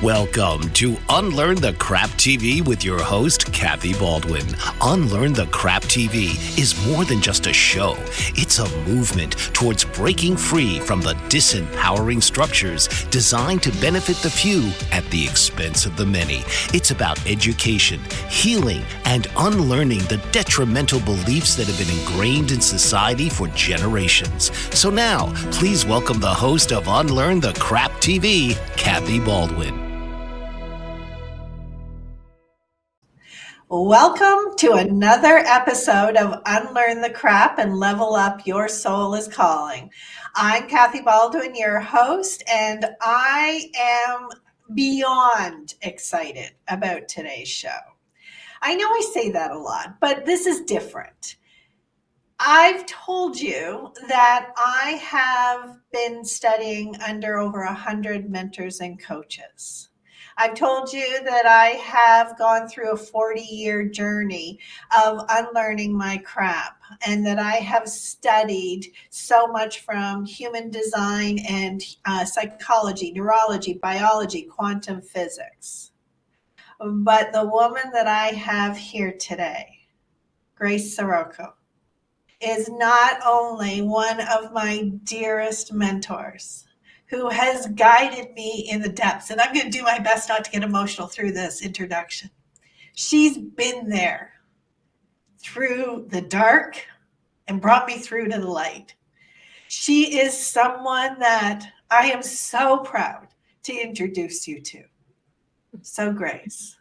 Welcome to Unlearn the Crap TV with your host, Kathy Baldwin. Unlearn the Crap TV is more than just a show. It's a movement towards breaking free from the disempowering structures designed to benefit the few at the expense of the many. It's about education, healing, and unlearning the detrimental beliefs that have been ingrained in society for generations. So now, please welcome the host of Unlearn the Crap TV, Kathy Baldwin. Welcome to another episode of Unlearn the Crap and Level Up Your Soul is Calling. I'm Kathy Baldwin, your host, and I am beyond excited about today's show. I know I say that a lot, but this is different. I've told you that I have been studying under over 100 mentors and coaches. I've told you that I have gone through a 40-year journey of unlearning my crap, and that I have studied so much from human design and psychology, neurology, biology, quantum physics. But the woman that I have here today, Grace Cirocco, is not only one of my dearest mentors, who has guided me in the depths. And I'm going to do my best not to get emotional through this introduction. She's been there through the dark and brought me through to the light. She is someone that I am so proud to introduce you to. So Grace,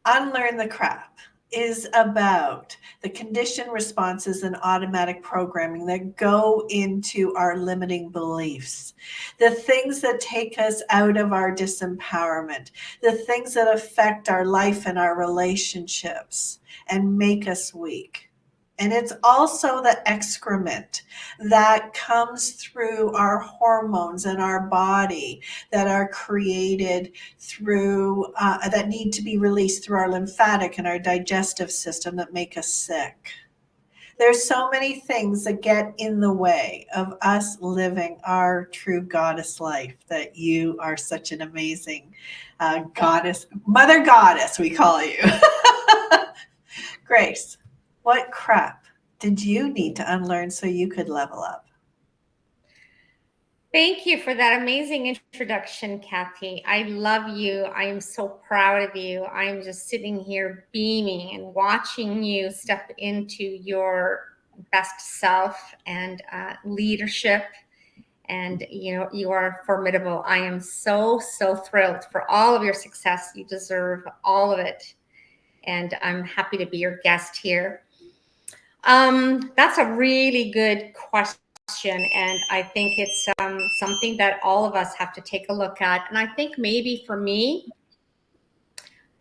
Unlearn the Crap is about the conditioned responses and automatic programming that go into our limiting beliefs, the things that take us out of our disempowerment, the things that affect our life and our relationships and make us weak. And it's also the excrement that comes through our hormones in our body that are created through, that need to be released through our lymphatic and our digestive system that make us sick. There's so many things that get in the way of us living our true goddess life, that you are such an amazing goddess, mother goddess, we call you. Grace, what crap did you need to unlearn so you could level up? Thank you for that amazing introduction, Kathy. I love you. I am so proud of you. I am just sitting here beaming and watching you step into your best self and leadership. And, you know, you are formidable. I am so thrilled for all of your success. You deserve all of it. And I'm happy to be your guest here. That's a really good question. And I think it's something that all of us have to take a look at. And I think maybe for me,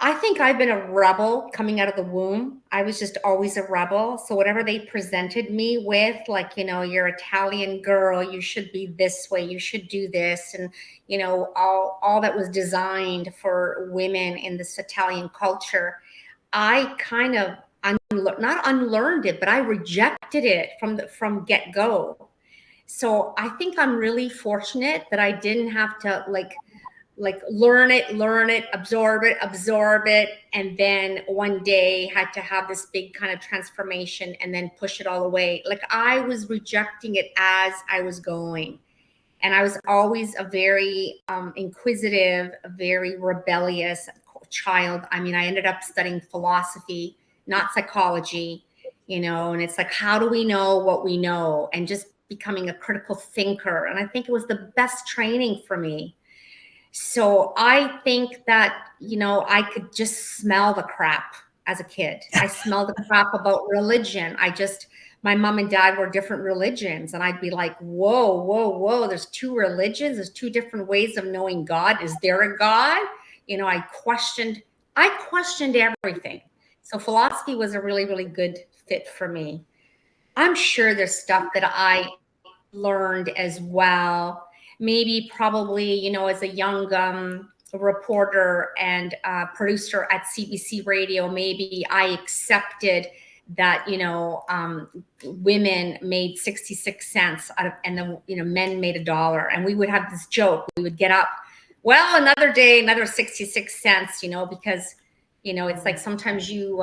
I think I've been a rebel coming out of the womb. I was just always a rebel. So whatever they presented me with, like, you know, you're Italian girl, you should be this way, you should do this. And, you know, all that was designed for women in this Italian culture, I kind of not unlearned it, but I rejected it from get-go. So I think I'm really fortunate that I didn't have to like learn it, absorb it, and then one day had to have this big kind of transformation and then push it all away. Like I was rejecting it as I was going. And I was always a very inquisitive, a very rebellious child. I mean, I ended up studying philosophy, not psychology, you know, and it's like, how do we know what we know? And just becoming a critical thinker. And I think it was the best training for me. So I think that, you know, I could just smell the crap as a kid. I smelled the crap about religion. My mom and dad were different religions. And I'd be like, whoa, there's two religions. There's two different ways of knowing God. Is there a God? You know, I questioned everything. So philosophy was a really, really good fit for me. I'm sure there's stuff that I learned as well. Maybe probably, you know, as a young reporter and producer at CBC Radio, maybe I accepted that, you know, women made 66 cents and then, you know, men made $1. And we would have this joke. We would get up Well, another day, another 66 cents, because, it's like sometimes you,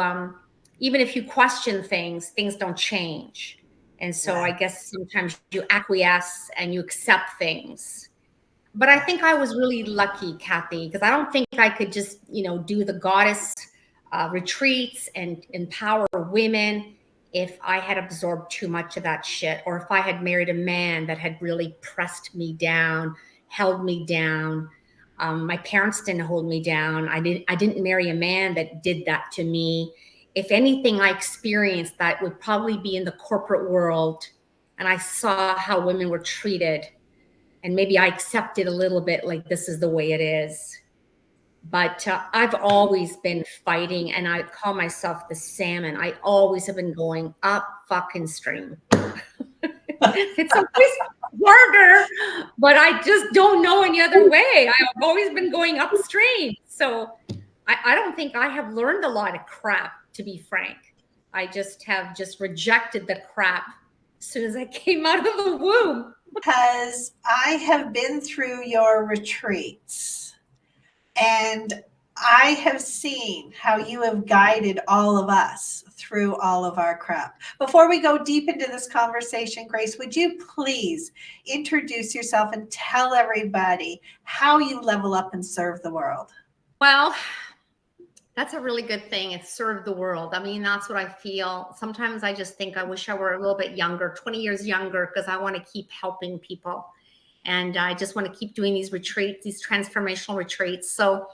even if you question things, things don't change. And so I guess sometimes you acquiesce and you accept things. But I think I was really lucky, Kathy, because I don't think I could just, do the goddess retreats and empower women if I had absorbed too much of that shit, or if I had married a man that had really pressed me down, held me down. My parents didn't hold me down. I didn't marry a man that did that to me. If anything, I experienced that would probably be in the corporate world, and I saw how women were treated, and maybe I accepted a little bit, like this is the way it is. But I've always been fighting, and I call myself the salmon. I always have been going up fucking stream. It's always harder, but I just don't know any other way. I've always been going upstream. So I don't think I have learned a lot of crap, to be frank. I just have rejected the crap as soon as I came out of the womb. Because I have been through your retreats, and I have seen how you have guided all of us through all of our crap. Before we go deep into this conversation, Grace, would you please introduce yourself and tell everybody how you level up and serve the world? Well, that's a really good thing. It's serve the world. I mean, that's what I feel. Sometimes I just think I wish I were a little bit younger, 20 years younger, because I want to keep helping people. And I just want to keep doing these retreats, these transformational retreats. So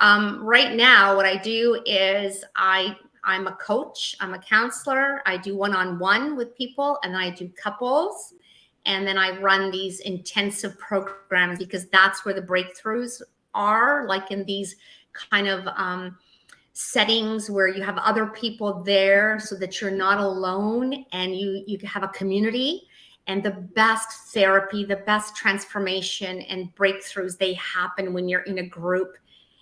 right now, what I do is I'm a coach, I'm a counselor. I do one-on-one with people, and then I do couples. And then I run these intensive programs, because that's where the breakthroughs are, like in these kind of settings where you have other people there so that you're not alone, and you have a community. And the best therapy, the best transformation and breakthroughs, they happen when you're in a group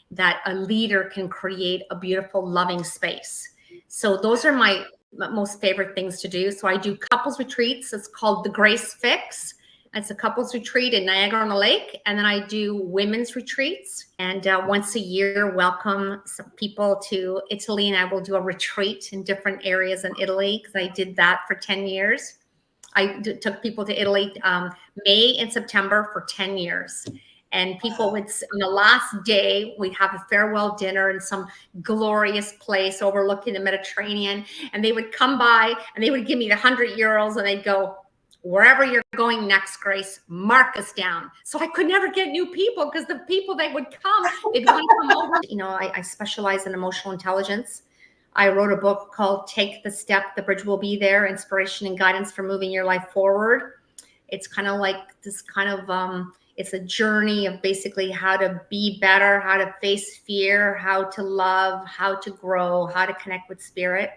that a leader can create a beautiful, loving space. So those are my most favorite things to do. So I do couples retreats. It's called the Grace Fix. It's a couples retreat in Niagara-on-the-Lake. And then I do women's retreats. And once a year, welcome some people to Italy. And I will do a retreat in different areas in Italy, because I did that for 10 years. I took people to Italy May and September for 10 years. And people would, on the last day, we'd have a farewell dinner in some glorious place overlooking the Mediterranean. And they would come by and they would give me the 100 euros, and they'd go, wherever you're going next, Grace, mark us down. So I could never get new people, because the people that would come, they'd want to come over. I specialize in emotional intelligence. I wrote a book called Take the Step, The Bridge Will Be There, Inspiration and Guidance for Moving Your Life Forward. It's kind of like this kind of, it's a journey of basically how to be better, how to face fear, how to love, how to grow, how to connect with spirit.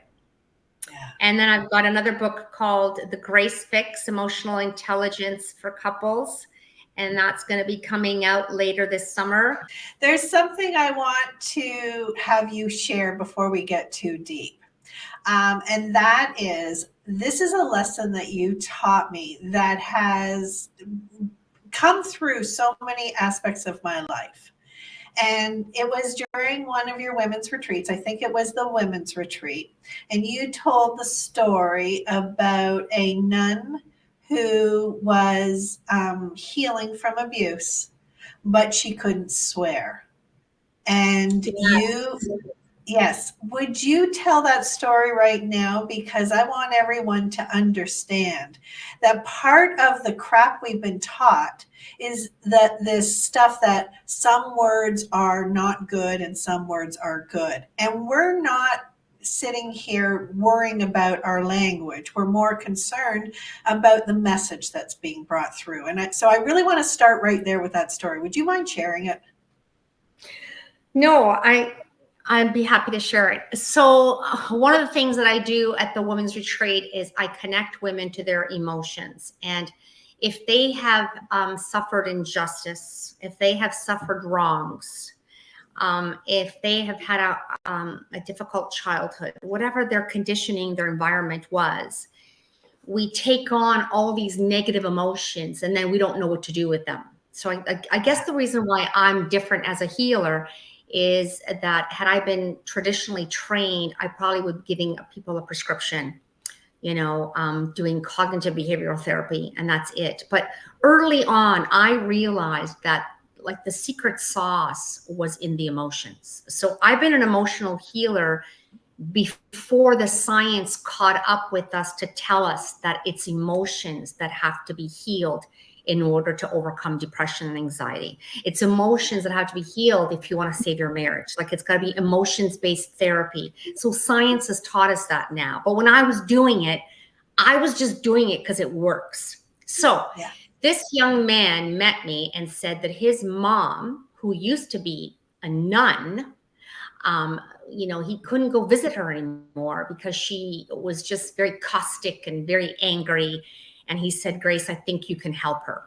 Yeah. And then I've got another book called The Grace Fix, Emotional Intelligence for Couples. And that's going to be coming out later this summer. There's something I want to have you share before we get too deep. And that is, this is a lesson that you taught me that has come through so many aspects of my life. And it was during one of your women's retreats. I think it was the women's retreat. And you told the story about a nun who was healing from abuse, but she couldn't swear. And yes, would you tell that story right now? Because I want everyone to understand that part of the crap we've been taught is that this stuff that some words are not good and some words are good. And we're not sitting here worrying about our language. We're more concerned about the message that's being brought through. And so I really want to start right there with that story. Would you mind sharing it? No, I'd be happy to share it. So one of the things that I do at the women's retreat is I connect women to their emotions. And if they have suffered injustice, if they have suffered wrongs, if they have had a difficult childhood, whatever their conditioning, their environment was, we take on all these negative emotions, and then we don't know what to do with them. So I guess the reason why I'm different as a healer is that had I been traditionally trained, I probably would be giving people a prescription, doing cognitive behavioral therapy, and that's it. But early on, I realized that like the secret sauce was in the emotions. So I've been an emotional healer before the science caught up with us to tell us that it's emotions that have to be healed in order to overcome depression and anxiety. It's emotions that have to be healed if you want to save your marriage. Like, it's got to be emotions-based therapy. So science has taught us that now. But when I was doing it, I was just doing it because it works. So this young man met me and said that his mom, who used to be a nun, he couldn't go visit her anymore because she was just very caustic and very angry. And he said, Grace, I think you can help her.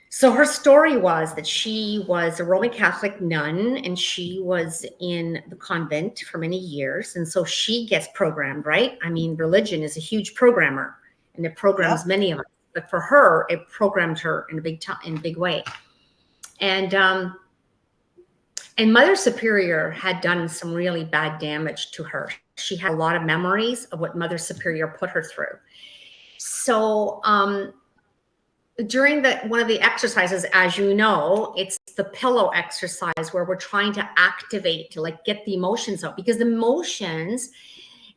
So her story was that she was a Roman Catholic nun and she was in the convent for many years. And so she gets programmed, right? I mean, religion is a huge programmer and it programs many of us. But for her, it programmed her in a big way. And Mother Superior had done some really bad damage to her. She had a lot of memories of what Mother Superior put her through. So during one of the exercises, as you know, it's the pillow exercise where we're trying to activate, to like get the emotions out, because the emotions,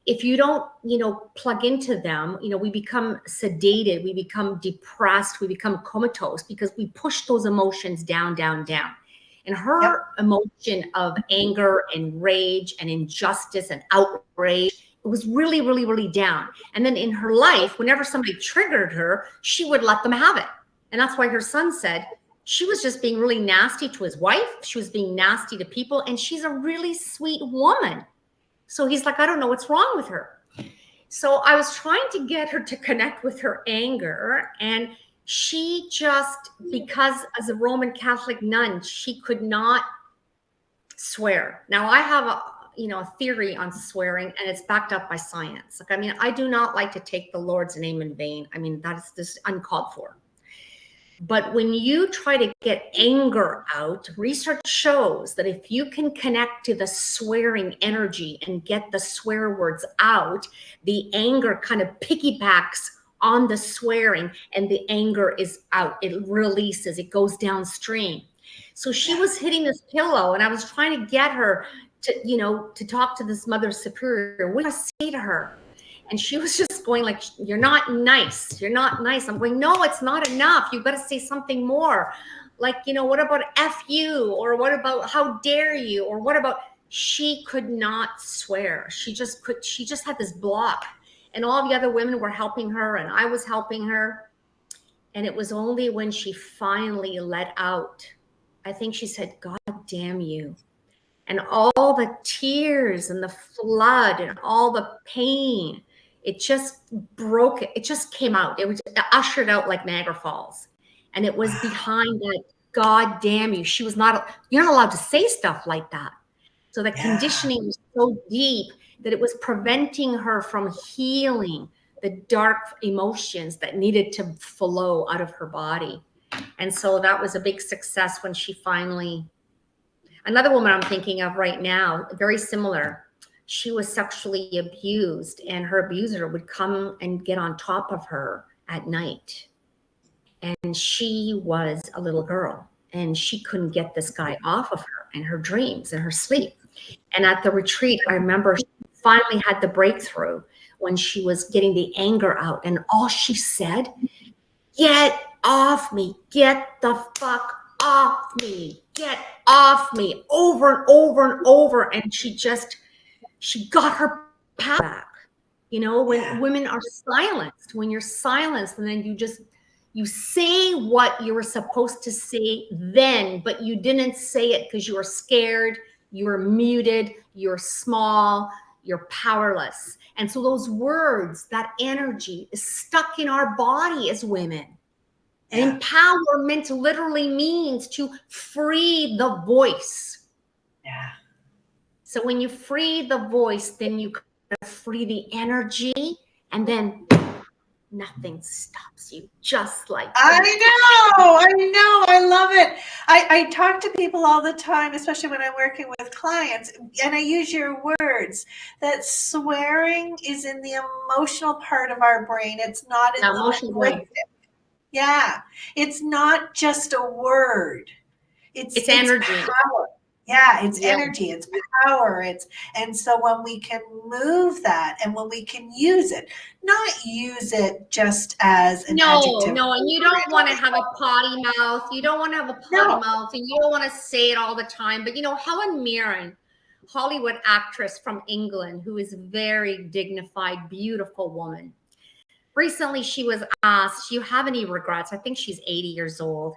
if you don't, plug into them, we become sedated, we become depressed, we become comatose because we push those emotions down, down, down. And her emotion of anger and rage and injustice and outrage, it was really, really, really down. And then in her life, whenever somebody triggered her, she would let them have it. And that's why her son said she was just being really nasty to his wife. She was being nasty to people. And she's a really sweet woman. So he's like, I don't know what's wrong with her. So I was trying to get her to connect with her anger. And she just, because as a Roman Catholic nun, she could not swear. Now I have a theory on swearing, and it's backed up by science. Like, I mean, I do not like to take the Lord's name in vain. I mean, that is just uncalled for. But when you try to get anger out, research shows that if you can connect to the swearing energy and get the swear words out, the anger kind of piggybacks on the swearing and the anger is out. It releases, it goes downstream. So she was hitting this pillow and I was trying to get her to talk to this Mother Superior. What do I say to her? And she was just going like, you're not nice. You're not nice. I'm going, no, it's not enough. You've got to say something more. Like, what about F you? Or what about how dare you? Or what about, she could not swear. She just had this block. And all the other women were helping her and I was helping her. And it was only when she finally let out, I think she said, God damn you. And all the tears and the flood and all the pain, it just broke. It just came out. It was ushered out like Niagara Falls. And it was behind that, God damn you. You're not allowed to say stuff like that. So the conditioning was so deep that it was preventing her from healing the dark emotions that needed to flow out of her body. And so that was a big success when she finally, another woman I'm thinking of right now, very similar. She was sexually abused and her abuser would come and get on top of her at night. And she was a little girl and she couldn't get this guy off of her in her dreams and her sleep. And at the retreat, I remember she finally had the breakthrough when she was getting the anger out. And all she said, get off me, get the fuck off me, get off me, over and over and over. And she got her power back. When women are silenced, when you're silenced, and then you say what you were supposed to say then, but you didn't say it because you were scared, you were muted, you're small, you're powerless. And so those words, that energy is stuck in our body as women. And empowerment literally means to free the voice. Yeah. So when you free the voice, then you free the energy, and then nothing stops you, just like I know, I love it. I talk to people all the time, especially when I'm working with clients, and I use your words that swearing is in the emotional part of our brain. It's not in the emotional linguistic. Yeah, it's not just a word. It's energy. Power. Yeah, it's energy, it's power, and so when we can move that and when we can use it, not use it just as an adjective. No, and you don't want to have a potty mouth. You don't want to have a potty mouth, and you don't want to say it all the time. But Helen Mirren, Hollywood actress from England, who is a very dignified, beautiful woman. Recently, she was asked, "Do you have any regrets?" I think she's 80 years old.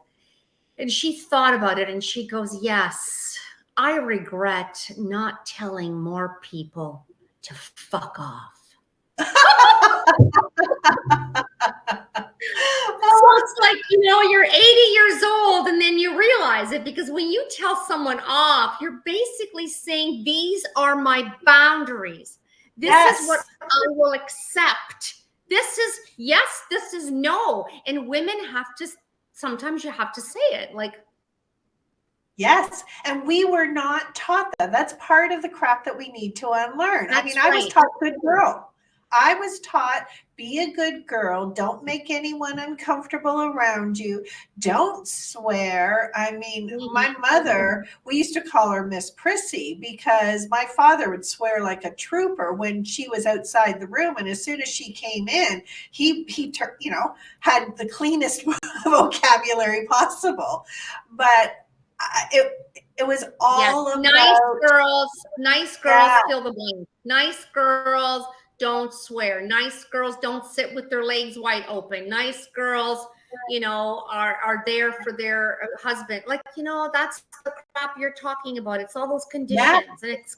And she thought about it and she goes, "Yes, I regret not telling more people to fuck off." So it's like, you're 80 years old and then you realize it, because when you tell someone off, you're basically saying, these are my boundaries. This is what I will accept. This is yes, this is no. And women sometimes you have to say it, like, yes, and we were not taught that. That's part of the crap that we need to unlearn. That's I was taught good girl. I was taught, be a good girl. Don't make anyone uncomfortable around you. Don't swear. My mother, we used to call her Miss Prissy because my father would swear like a trooper when she was outside the room. And as soon as she came in, he had the cleanest vocabulary possible. But it was all about nice girls fill the blank. Nice girls don't swear. Nice girls don't sit with their legs wide open. Nice girls, are there for their husband. Like, that's the crap you're talking about. It's all those conditions, and it's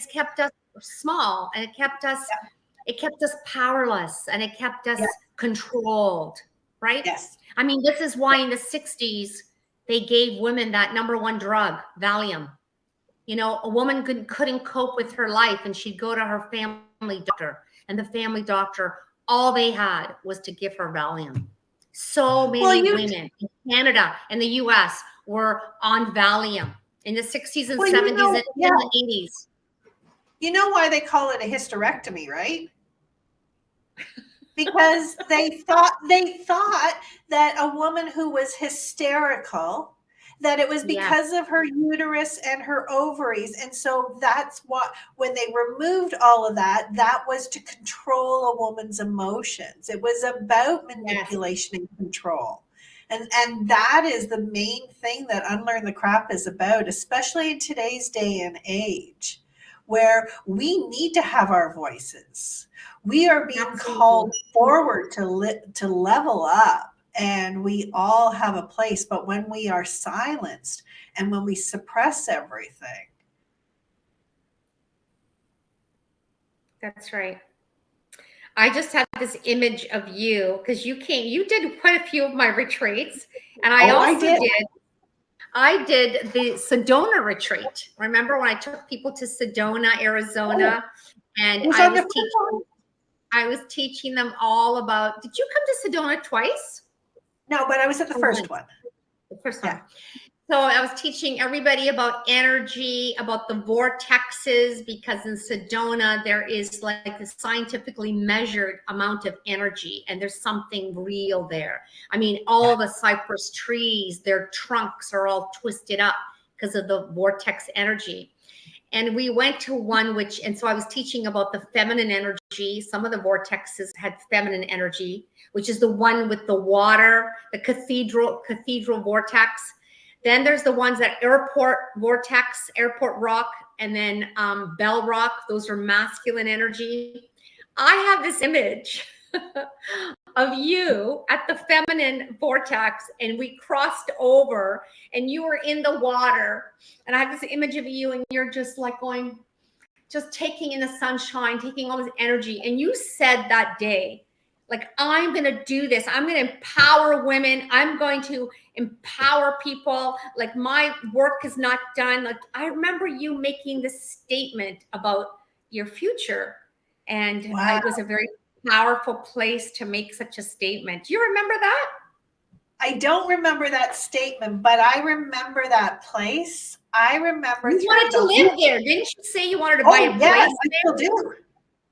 kept us small, and it kept us powerless, and it kept us controlled, right? Yes. This is why in the 60s they gave women that #1 drug, Valium. A woman couldn't cope with her life, and she'd go to her family doctor, and the family doctor, all they had was to give her Valium. So many women in Canada and the US were on Valium in the 60s and 70s and the 80s. You know why they call it a hysterectomy, right? Because they thought that a woman who was hysterical, that it was because of her uterus and her ovaries. And so that's what, when they removed all of that, that was to control a woman's emotions. It was about manipulation and control. And that is the main thing that Unlearn the Crap is about, especially in today's day and age, where we need to have our voices. We are being called forward to level up. And we all have a place, but when we are silenced and when we suppress everything. That's right. I just had this image of you because you did quite a few of my retreats. And I did the Sedona retreat. Remember when I took people to Sedona, Arizona, and I was teaching them all about, did you come to Sedona twice? No, but I was at the first one. The first one. So I was teaching everybody about energy, about the vortexes, because in Sedona, there is like a scientifically measured amount of energy, and there's something real there. All the cypress trees, their trunks are all twisted up because of the vortex energy. And we went to one and so I was teaching about the feminine energy. Some of the vortexes had feminine energy, which is the one with the water, the cathedral vortex. Then there's the ones that airport vortex, airport rock, and then bell rock. Those are masculine energy. I have this image of you at the feminine vortex, and we crossed over and you were in the water, and I have this image of you and you're just like going, just taking in the sunshine, taking all this energy. And you said that day, like, I'm going to do this. I'm going to empower women. I'm going to empower people. Like, my work is not done. Like, I remember you making this statement about your future. And it was a very powerful place to make such a statement. Do you remember that? I don't remember that statement, but I remember that place. I remember You wanted to live there. Didn't you say you wanted to buy a place yes, there? I still do.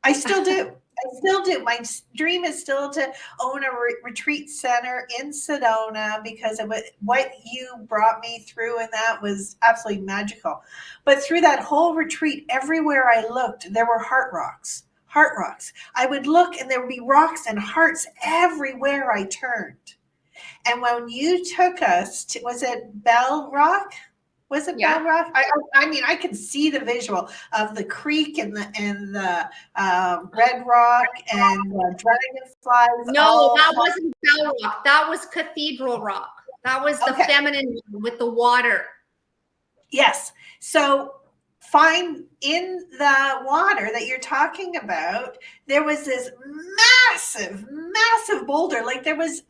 I still do. I still do. My dream is still to own a retreat center in Sedona, because of what you brought me through, and that was absolutely magical. But through that whole retreat, everywhere I looked, there were heart rocks. Heart rocks. I would look, and there would be rocks and hearts everywhere I turned. And when you took us to, was it Bell Rock? Was it Bell Rock? I mean, I can see the visual of the creek and the red rock and dragonflies. No, that wasn't Bell Rock. That was Cathedral Rock. That was the feminine one with the water. Yes. So find in the water that you're talking about, there was this massive, massive boulder. Like there was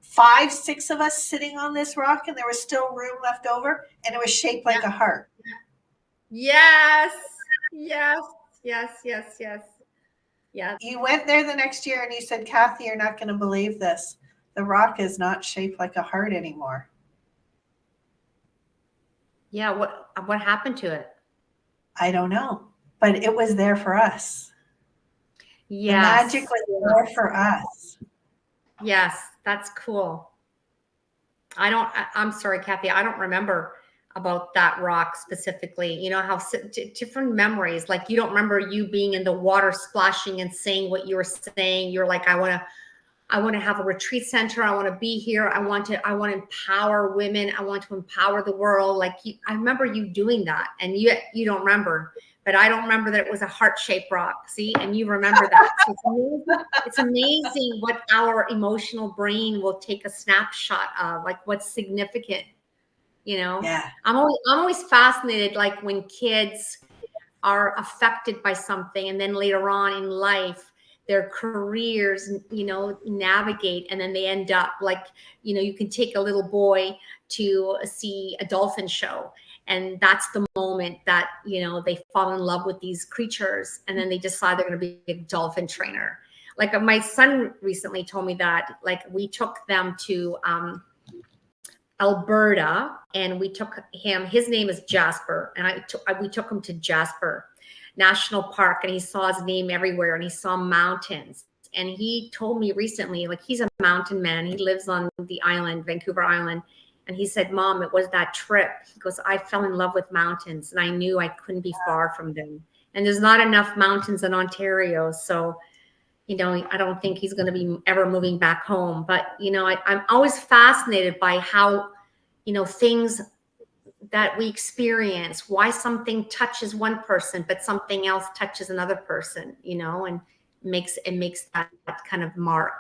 5, 6 of us sitting on this rock, and there was still room left over, and it was shaped like a heart. Yes. Yes. Yes. Yes. Yes. Yes. You went there the next year and you said, Kathy, you're not going to believe this. The rock is not shaped like a heart anymore. Yeah. What happened to it? I don't know, but it was there for us. Yes. The magic was there for us. Yes, that's cool. I'm sorry, Kathy, I don't remember about that rock specifically. You know how different memories, like you don't remember you being in the water splashing and saying what you were saying. You're like, I want to have a retreat center. I want to be here. I want to empower women. I want to empower the world. Like I remember you doing that, and you don't remember, but I don't remember that it was a heart-shaped rock. See, and you remember that. So it's amazing what our emotional brain will take a snapshot of, like what's significant. You know, yeah. I'm always fascinated, like when kids are affected by something, and then later on in life, their careers, you know, navigate, and then they end up like, you know, you can take a little boy to see a dolphin show, and that's the moment that, you know, they fall in love with these creatures, and then they decide they're going to be a dolphin trainer. Like my son recently told me that, like we took them to Alberta, and we took him, his name is Jasper, and we took him to Jasper National Park, and he saw his name everywhere, and he saw mountains. And he told me recently, like he's a mountain man. He lives on the island, Vancouver Island. And he said, Mom, it was that trip. He goes, I fell in love with mountains, and I knew I couldn't be far from them. And there's not enough mountains in Ontario. So, you know, I don't think he's going to be ever moving back home. But, you know, I'm always fascinated by how, you know, things that we experience, why something touches one person, but something else touches another person, you know, and makes that kind of mark.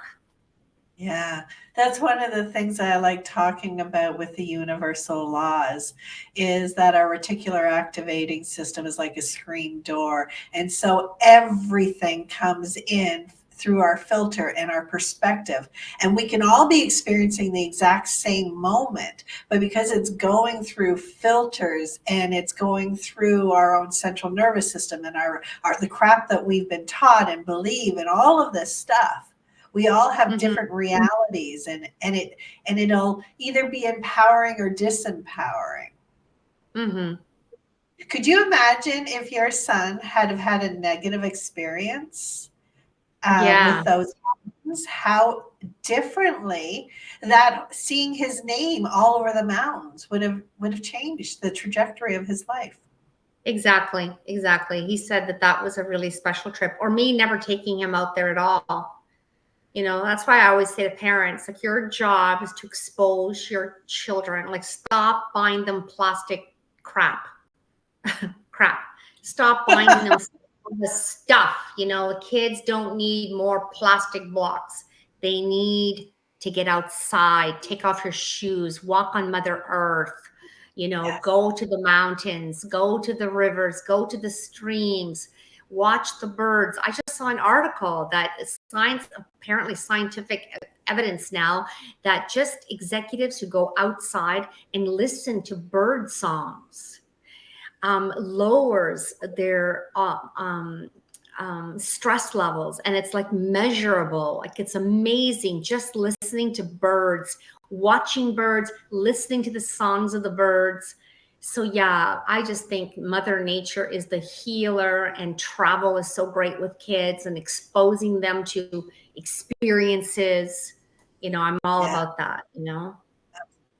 Yeah, that's one of the things that I like talking about with the universal laws, is that our reticular activating system is like a screen door. And so everything comes in through our filter and our perspective. And we can all be experiencing the exact same moment, but because it's going through filters and it's going through our own central nervous system and the crap that we've been taught and believe and all of this stuff, we all have different realities, and it'll either be empowering or disempowering. Mm-hmm. Could you imagine if your son had had a negative experience with those mountains, how differently that seeing his name all over the mountains would have changed the trajectory of his life? Exactly. He said that was a really special trip, or me never taking him out there at all. You know, that's why I always say to parents, like, your job is to expose your children. Like, stop buying them plastic crap. Stop buying them the stuff. You know, kids don't need more plastic blocks. They need to get outside, take off your shoes, walk on Mother Earth, you know, go to the mountains, go to the rivers, go to the streams, watch the birds. I just saw an article that apparently scientific evidence now, that just executives who go outside and listen to bird songs lowers their stress levels, and it's like measurable. Like it's amazing just listening to birds, watching birds, listening to the songs of the birds. So yeah, I just think Mother Nature is the healer, and travel is so great with kids and exposing them to experiences. I'm all Yeah. about that.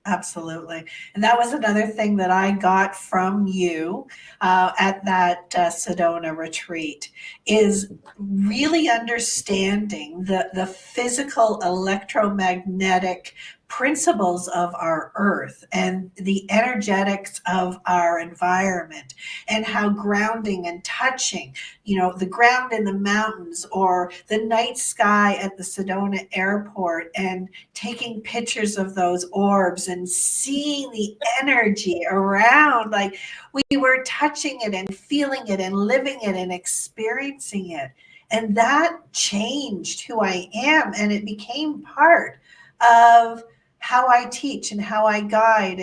Absolutely. And that was another thing that I got from you at that Sedona retreat, is really understanding the physical electromagnetic principles of our earth and the energetics of our environment, and how grounding and touching, the ground in the mountains or the night sky at the Sedona airport, and taking pictures of those orbs and seeing the energy around, like we were touching it and feeling it and living it and experiencing it. And that changed who I am, and it became part of how I teach and how I guide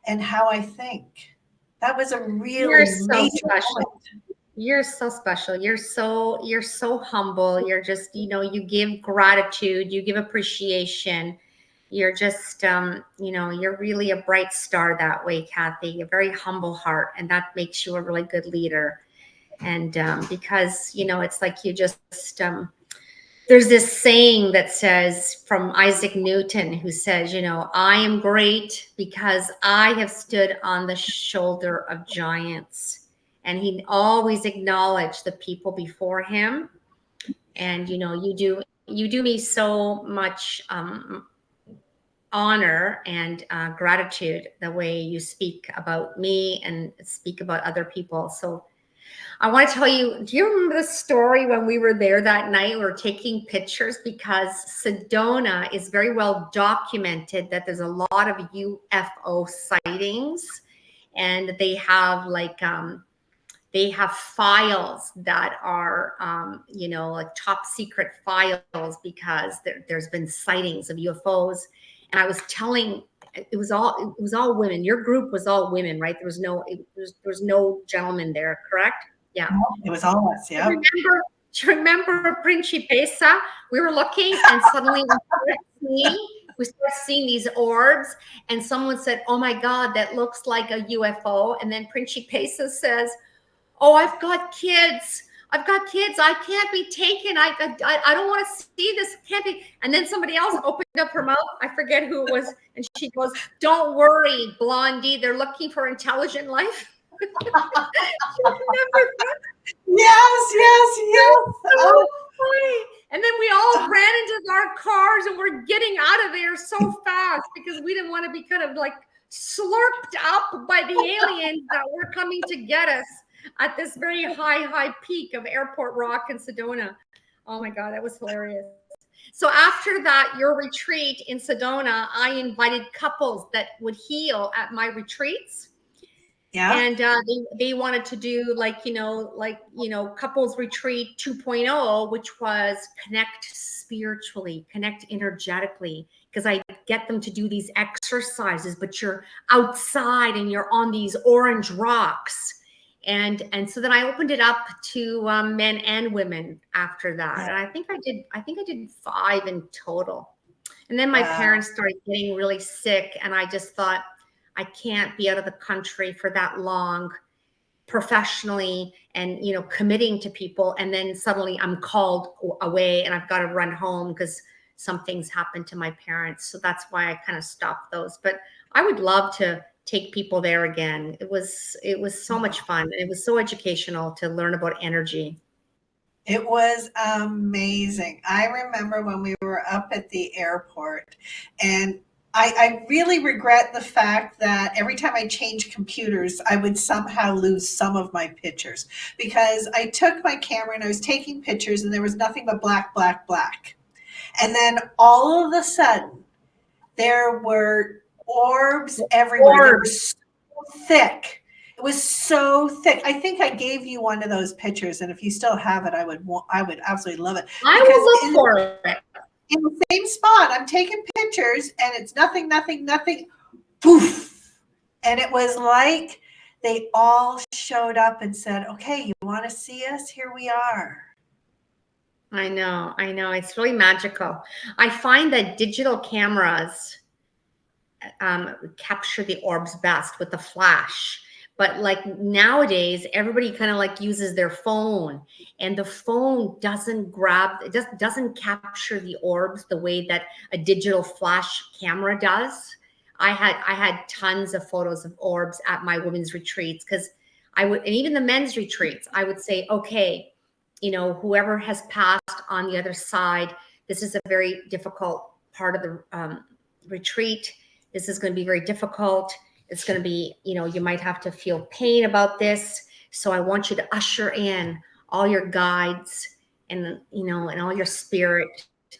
and how I think. That was a You're really so major special. moment. You're so special. You're so humble. You're just, you give gratitude, you give appreciation. You're just, you're really a bright star that way, Kathy. A very humble heart, and that makes you a really good leader. And because, it's like you just, there's this saying that says, from Isaac Newton, who says, I am great because I have stood on the shoulder of giants. And he always acknowledged the people before him. And, you do me so much honor and gratitude, the way you speak about me and speak about other people. So I want to tell you, do you remember the story when we were there that night? We were taking pictures because Sedona is very well documented that there's a lot of UFO sightings, and they have files that are, like top secret files, because there's been sightings of UFOs. And I was telling, it was all women. Your group was all women, right? There was no gentleman there, correct? Yeah. It was all us. Yeah. Do you remember Principessa? We were looking, and suddenly we started seeing these orbs, and someone said, "Oh my God, that looks like a UFO." And then Principessa says, "Oh, I've got kids. I can't be taken. I don't want to see this. Can't be." And then somebody else opened up her mouth. I forget who it was. And she goes, "Don't worry, Blondie. They're looking for intelligent life." Remember that? Yes. So funny. And then we all ran into our cars, and we're getting out of there so fast because we didn't want to be kind of like slurped up by the aliens that were coming to get us at this very high peak of Airport Rock in Sedona. Oh my God, that was hilarious. So after that, your retreat in Sedona, I invited couples that would heal at my retreats. Yeah. And they wanted to do couples retreat 2.0, which was connect spiritually, connect energetically, because I get them to do these exercises, but you're outside and you're on these orange rocks. And so then I opened it up to men and women after that. And I think I did 5 in total. And then my parents started getting really sick, and I just thought, I can't be out of the country for that long professionally and, committing to people. And then suddenly I'm called away and I've got to run home because something's happened to my parents. So that's why I kind of stopped those. But I would love to take people there again. It was so much fun. And it was so educational to learn about energy. It was amazing. I remember when we were up at the airport, and I really regret the fact that every time I changed computers, I would somehow lose some of my pictures, because I took my camera and I was taking pictures and there was nothing but black. And then all of a sudden, there were orbs everywhere. They were so thick. It was so thick. I think I gave you one of those pictures, and if you still have it, I would absolutely love it. I will look for it. In the same spot, I'm taking pictures, and it's nothing, poof. And it was like they all showed up and said, "Okay, you want to see us? Here we are." I know. It's really magical. I find that digital cameras capture the orbs best with the flash. But like nowadays, everybody kind of like uses their phone, and the phone doesn't grab, it just doesn't capture the orbs the way that a digital flash camera does. I had tons of photos of orbs at my women's retreats, because I would, and even the men's retreats, I would say, okay, whoever has passed on the other side, this is a very difficult part of the retreat. This is going to be very difficult. It's going to be, you might have to feel pain about this. So I want you to usher in all your guides and, and all your spirit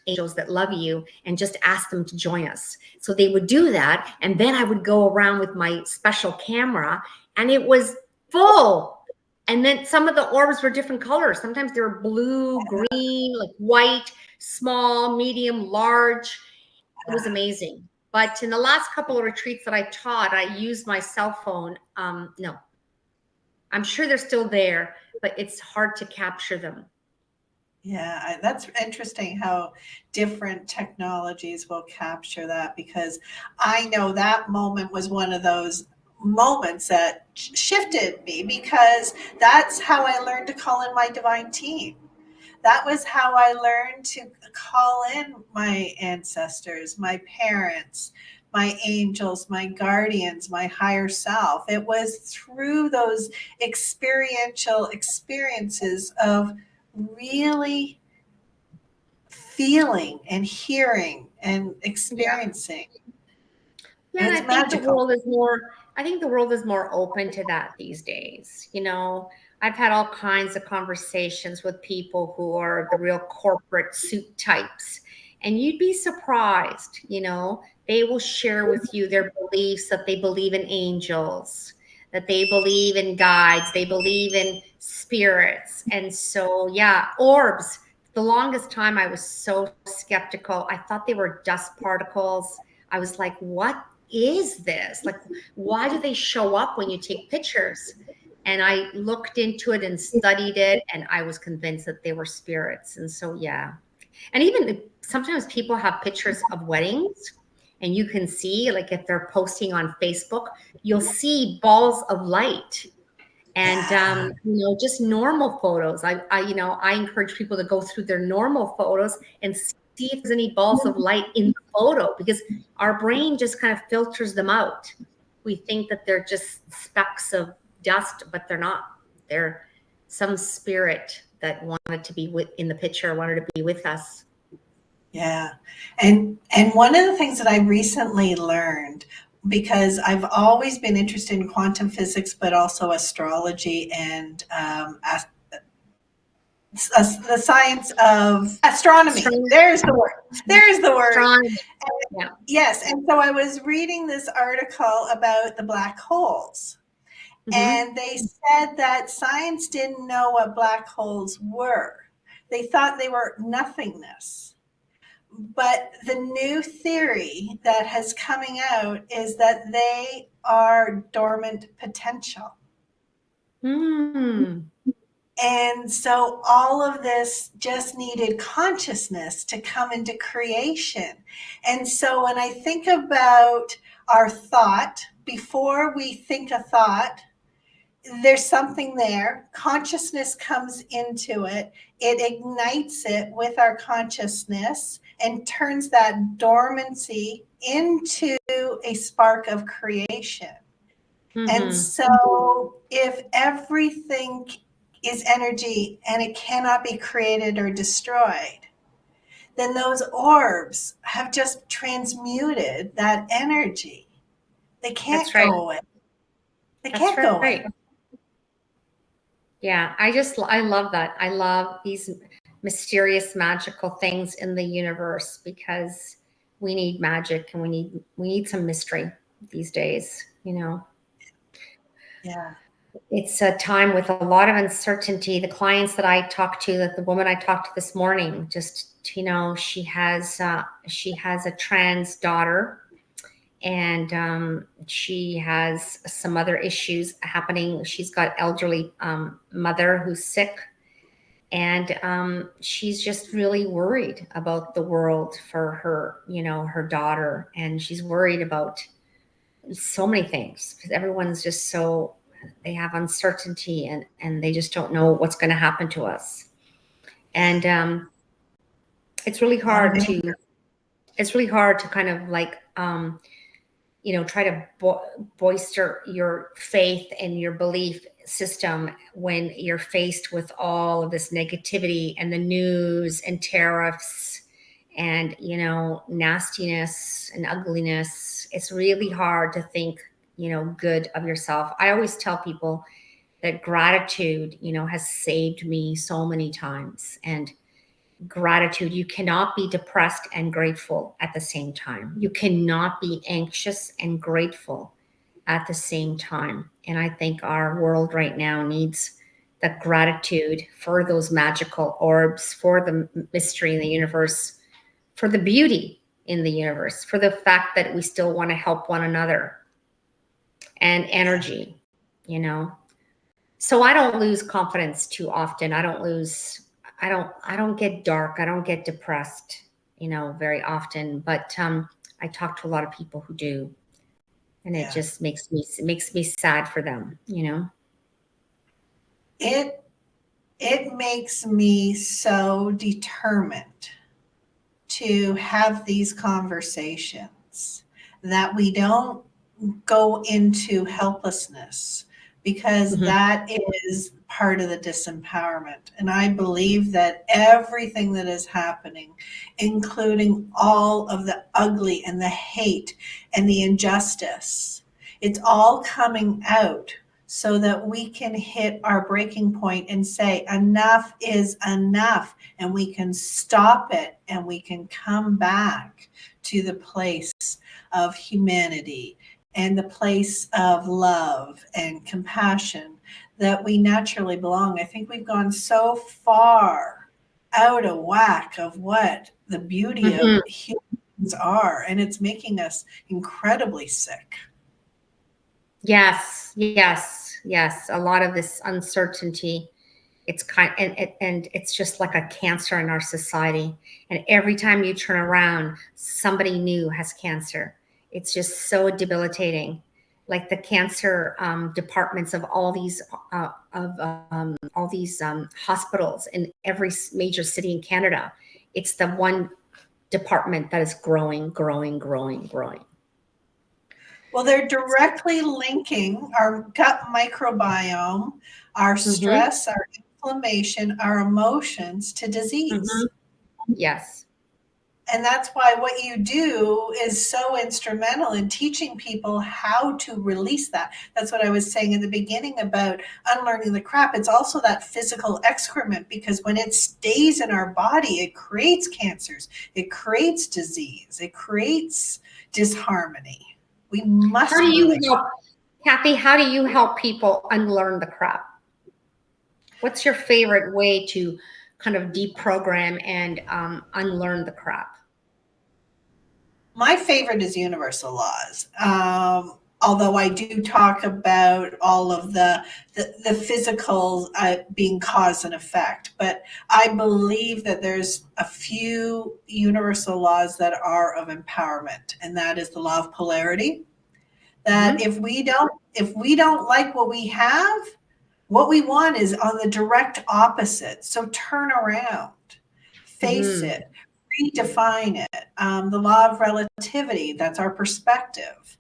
angels that love you, and just ask them to join us. So they would do that. And then I would go around with my special camera, and it was full. And then some of the orbs were different colors. Sometimes they were blue, green, like white, small, medium, large. It was amazing. But in the last couple of retreats that I taught, I used my cell phone. No, I'm sure they're still there, but it's hard to capture them. Yeah, that's interesting how different technologies will capture that, because I know that moment was one of those moments that shifted me, because that's how I learned to call in my divine team. That was how I learned to call in my ancestors, my parents, my angels, my guardians, my higher self. It was through those experiential experiences of really feeling and hearing and experiencing. Yeah, and It's I think the magical. world is more, I think the world is more open to that these days. I've had all kinds of conversations with people who are the real corporate suit types, and you'd be surprised, they will share with you their beliefs, that they believe in angels, that they believe in guides, they believe in spirits. And so, yeah, orbs. The longest time I was so skeptical. I thought they were dust particles. I was like, what is this? Like, why do they show up when you take pictures? And I looked into it and studied it, and I was convinced that they were spirits. And so, yeah. And even sometimes people have pictures of weddings, and you can see, like, if they're posting on Facebook, you'll see balls of light. And Yeah. just normal photos. I encourage people to go through their normal photos and see if there's any balls of light in the photo, because our brain just kind of filters them out. We think that they're just specks of dust, but they're not. They're some spirit that wanted to be in the picture, wanted to be with us. Yeah. And one of the things that I recently learned, because I've always been interested in quantum physics, but also astrology and the science of astronomy. There's the word. There's the word. Astronomy. Yeah. Yes. And so I was reading this article about the black holes. And they said that science didn't know what black holes were. They thought they were nothingness. But the new theory that has coming out is that they are dormant potential. Mm. And so all of this just needed consciousness to come into creation. And so when I think about our thought, before we think a thought, there's something there. Consciousness comes into it. It ignites it with our consciousness and turns that dormancy into a spark of creation. And so if everything is energy and it cannot be created or destroyed, then those orbs have just transmuted that energy. They can't go away. They can't go away. Yeah, I love that. I love these mysterious, magical things in the universe, because we need magic, and we need some mystery these days, Yeah. It's a time with a lot of uncertainty. The clients that I talked to, that the woman I talked to this morning, just, she has a trans daughter, and she has some other issues happening. She's got elderly mother who's sick, And she's just really worried about the world for her, her daughter. And she's worried about so many things because everyone's just they have uncertainty, and they just don't know what's going to happen to us. And it's really hard to kind of like, try to bolster your faith and your belief system when you're faced with all of this negativity and the news and tariffs and, nastiness and ugliness. It's really hard to think, good of yourself. I always tell people that gratitude, has saved me so many times. And gratitude, you cannot be depressed and grateful at the same time. You cannot be anxious and grateful at the same time. And I think our world right now needs the gratitude for those magical orbs, for the mystery in the universe, for the beauty in the universe, for the fact that we still want to help one another, and energy, So I don't lose confidence too often. I don't get dark. I don't get depressed, very often. But I talk to a lot of people who do, and it just makes me sad for them. It makes me so determined to have these conversations that we don't go into helplessness, because that is part of the disempowerment. And I believe that everything that is happening, including all of the ugly and the hate and the injustice, it's all coming out so that we can hit our breaking point and say, enough is enough, and we can stop it, and we can come back to the place of humanity and the place of love and compassion that we naturally belong. I think we've gone so far out of whack of what the beauty of humans are, and it's making us incredibly sick. Yes. A lot of this uncertainty, it's and it's just like a cancer in our society. And every time you turn around, somebody new has cancer. It's just so debilitating. Like the cancer departments of all these hospitals in every major city in Canada. It's the one department that is growing. Well, they're directly linking our gut microbiome, our stress, our inflammation, our emotions to disease. Yes. And that's why what you do is so instrumental in teaching people how to release that. That's what I was saying in the beginning about unlearning the crap. It's also that physical excrement, because when it stays in our body, it creates cancers, it creates disease, it creates disharmony. We must. Kathy, how do you help people unlearn the crap? What's your favorite way to kind of deprogram and unlearn the crap? My favorite is universal laws. Although I do talk about all of the physical being cause and effect, but I believe that there's a few universal laws that are of empowerment, and that is the law of polarity. That if we don't like what we have, what we want is on the direct opposite. So turn around, face it, redefine it. The law of relativity, that's our perspective.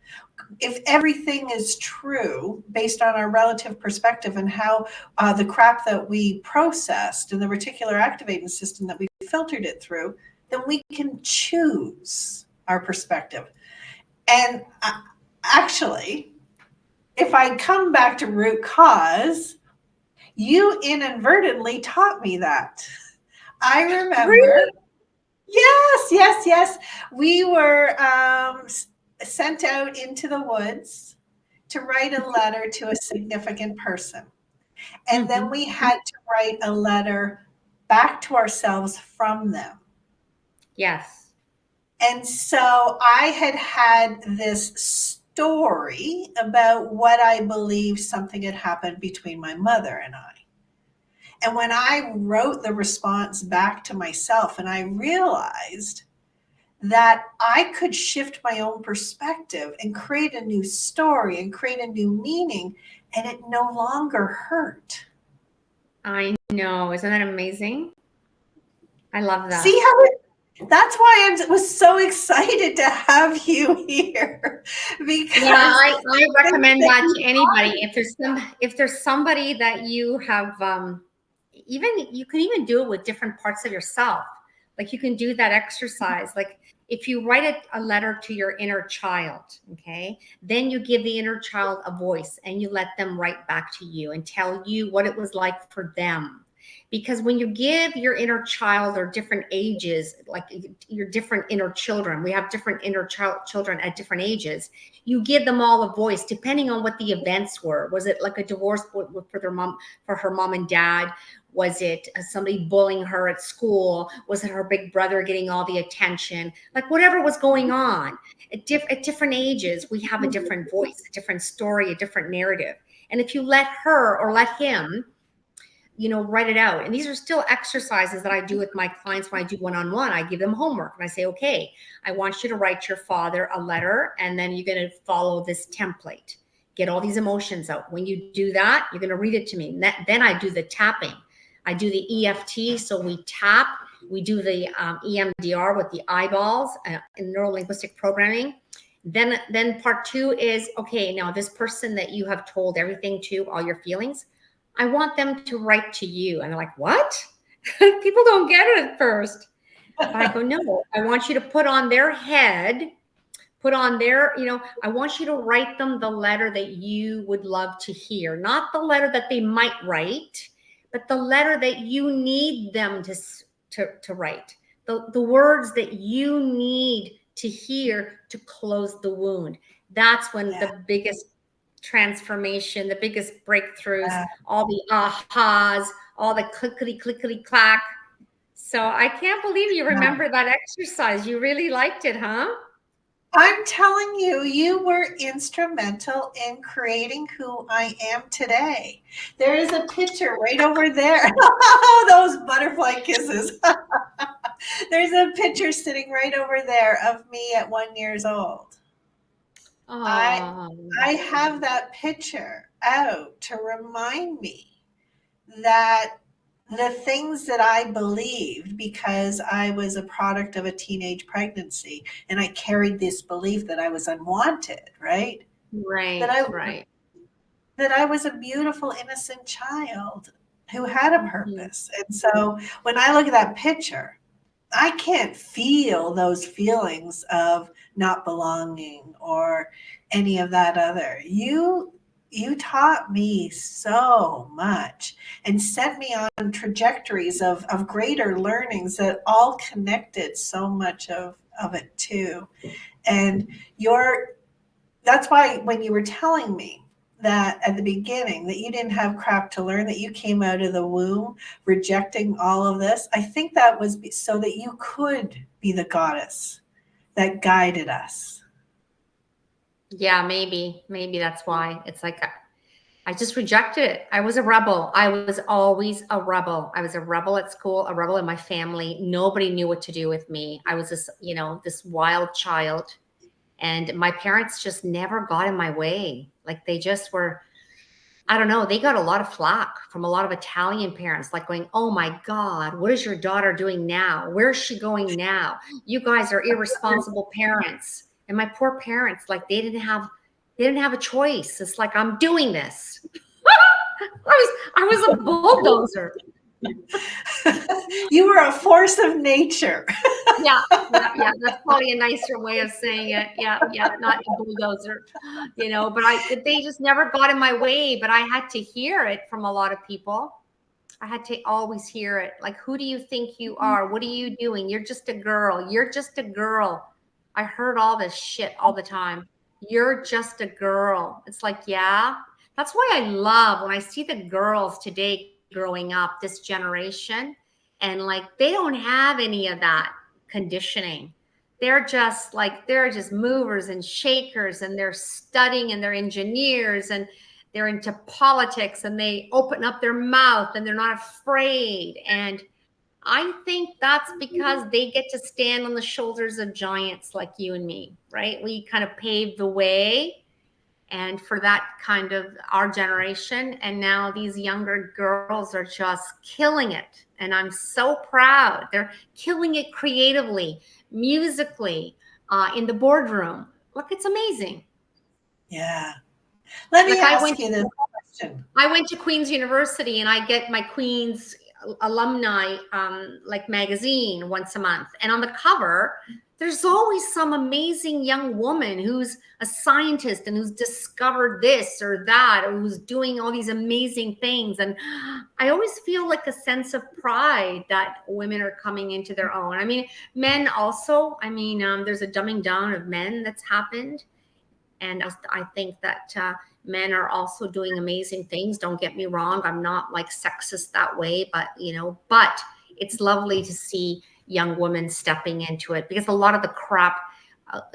If everything is true based on our relative perspective and how the crap that we processed and the reticular activating system that we filtered it through, then we can choose our perspective. And actually, if I come back to root cause, you inadvertently taught me that. I remember. Really? Yes. We were sent out into the woods to write a letter to a significant person. And then we had to write a letter back to ourselves from them. Yes. And so I had this story about what I believe something had happened between my mother and I. And when I wrote the response back to myself, and I realized that I could shift my own perspective and create a new story and create a new meaning, and it no longer hurt. I know. Isn't that amazing? I love that. See how that's why I was so excited to have you here. Because I recommend that to anybody. If there's somebody that you have, even you can even do it with different parts of yourself. Like you can do that exercise. Like if you write a letter to your inner child, okay, then you give the inner child a voice and you let them write back to you and tell you what it was like for them. Because when you give your inner child or different ages, like your different inner children, we have different inner children at different ages, you give them all a voice depending on what the events were. Was it like a divorce for their mom, for her mom and dad? Was it somebody bullying her at school? Was it her big brother getting all the attention? Like whatever was going on at different ages, we have a different voice, a different story, a different narrative. And if you let her or let him, write it out. And these are still exercises that I do with my clients when I do one-on-one. I give them homework and I say, okay, I want you to write your father a letter, and then you're going to follow this template. Get all these emotions out. When you do that, you're going to read it to me. Then I do the tapping. I do the EFT. So we tap, we do the EMDR with the eyeballs in neuro-linguistic programming. Then part 2 is, okay, now this person that you have told everything to, all your feelings, I want them to write to you. And they're like, what? People don't get it at first. But I go, no, I want you to put on their head, I want you to write them the letter that you would love to hear. Not the letter that they might write, but the letter that you need them to write. The words that you need to hear to close the wound. That's when the biggest transformation, the biggest breakthroughs, all the ahas, all the clickety clack. So I can't believe you remember that exercise. You really liked it, huh? I'm telling you, you were instrumental in creating who I am today. There is a picture right over there. Oh, those butterfly kisses. There's a picture sitting right over there of me at 1 year old. I have that picture out to remind me that the things that I believed, because I was a product of a teenage pregnancy and I carried this belief that I was unwanted, right? Right, that I was a beautiful, innocent child who had a purpose. And so when I look at that picture, I can't feel those feelings of not belonging or any of that other. You taught me so much and set me on trajectories of greater learnings that all connected so much of it too. And that's why when you were telling me that at the beginning that you didn't have crap to learn, that you came out of the womb rejecting all of this, I think that was so that you could be the goddess that guided us. Yeah, maybe that's why. It's like I just rejected it. I was a rebel. I was always a rebel. I was a rebel at school, a rebel in my family. Nobody knew what to do with me. I was this wild child. And my parents just never got in my way. Like they just were, I don't know, they got a lot of flack from a lot of Italian parents, like going, oh my God, what is your daughter doing now? Where's she going now? You guys are irresponsible parents. And my poor parents, like they didn't have a choice. It's like, I'm doing this. I was a bulldozer. You were a force of nature. Yeah. That's probably a nicer way of saying it. Yeah, not a bulldozer, but they just never got in my way, but I had to hear it from a lot of people. I had to always hear it. Like, who do you think you are? What are you doing? You're just a girl. You're just a girl. I heard all this shit all the time. You're just a girl. It's like, yeah. That's why I love when I see the girls today growing up, this generation, and like they don't have any of that conditioning. They're just movers and shakers, and they're studying, and they're engineers, and they're into politics and they open up their mouth and they're not afraid. And I think that's because they get to stand on the shoulders of giants like you and me, right? We kind of paved the way, and for that kind of our generation. And now these younger girls are just killing it. And I'm so proud. They're killing it creatively, musically, in the boardroom. Look, it's amazing. Yeah. Let me Like ask you this question. I went to Queen's University and I get my Queen's alumni like magazine once a month. And on the cover, there's always some amazing young woman who's a scientist and who's discovered this or that, or who's doing all these amazing things. And I always feel like a sense of pride that women are coming into their own. I mean, men also, I mean, there's a dumbing down of men that's happened. And I think that men are also doing amazing things. Don't get me wrong. I'm not like sexist that way, but but it's lovely to see young women stepping into it, because a lot of the crap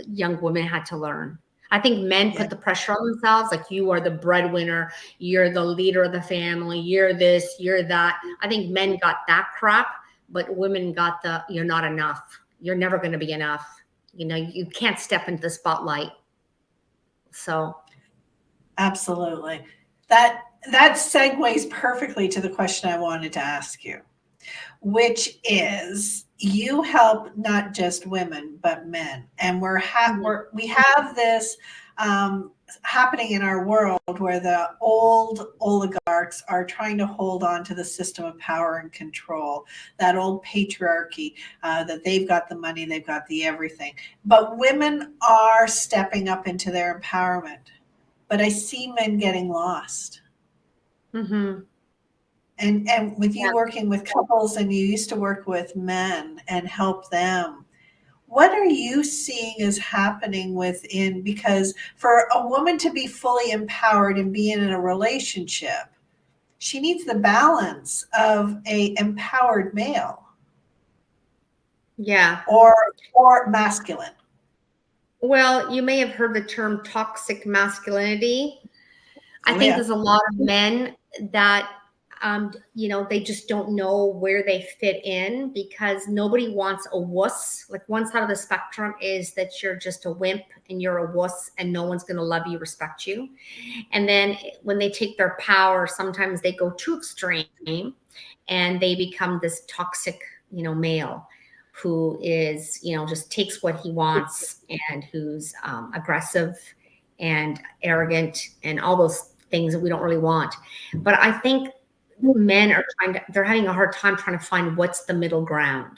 young women had to learn. I think men put the pressure on themselves. Like, you are the breadwinner. You're the leader of the family. You're this, you're that. I think men got that crap, but women got the, you're not enough. You're never going to be enough. You can't step into the spotlight. So absolutely. That segues perfectly to the question I wanted to ask you, which is, you help not just women but men, and we have this happening in our world where the old oligarchs are trying to hold on to the system of power and control, that old patriarchy, that they've got the money, they've got the everything. But women are stepping up into their empowerment. But I see men getting lost. Mm-hmm. And with you working with couples, and you used to work with men and help them, what are you seeing is happening within? Because for a woman to be fully empowered and be in a relationship, she needs the balance of a empowered male. Yeah. Or masculine. Well, you may have heard the term toxic masculinity. I think there's a lot of men that they just don't know where they fit in, because nobody wants a wuss. Like, one side of the spectrum is that you're just a wimp and you're a wuss and no one's going to love you, respect you. And then when they take their power, sometimes they go too extreme and they become this toxic, male who is, just takes what he wants, and who's aggressive and arrogant and all those things that we don't really want. But I think men are they're having a hard time trying to find what's the middle ground.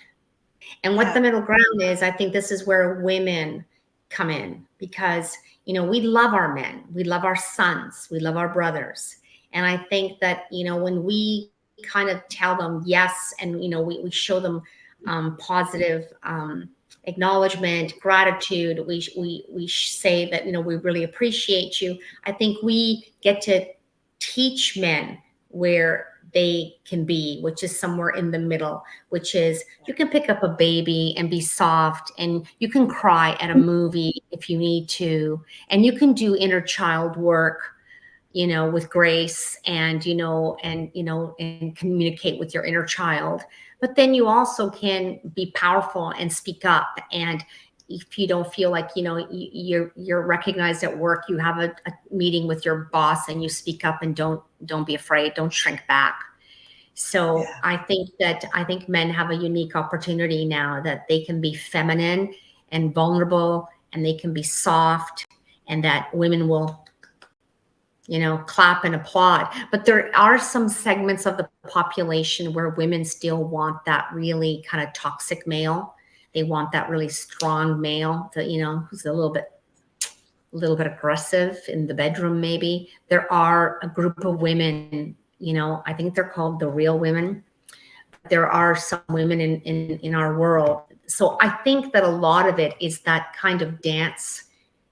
And what the middle ground is, I think this is where women come in, because, we love our men, we love our sons, we love our brothers. And I think that, when we kind of tell them yes, and, we show them positive acknowledgement, gratitude, we say that, we really appreciate you. I think we get to teach men where they can be, which is somewhere in the middle, which is, you can pick up a baby and be soft, and you can cry at a movie if you need to, and you can do inner child work, with grace, and, and communicate with your inner child. But then you also can be powerful and speak up. And if you don't feel like, you're recognized at work, you have a meeting with your boss and you speak up, and don't be afraid, don't shrink back. So I think men have a unique opportunity now, that they can be feminine and vulnerable, and they can be soft, and that women will, clap and applaud. But there are some segments of the population where women still want that really kind of toxic male. They want that really strong male that, who's a little bit aggressive in the bedroom, maybe. There are a group of women, I think they're called the real women. There are some women in our world. So I think that a lot of it is that kind of dance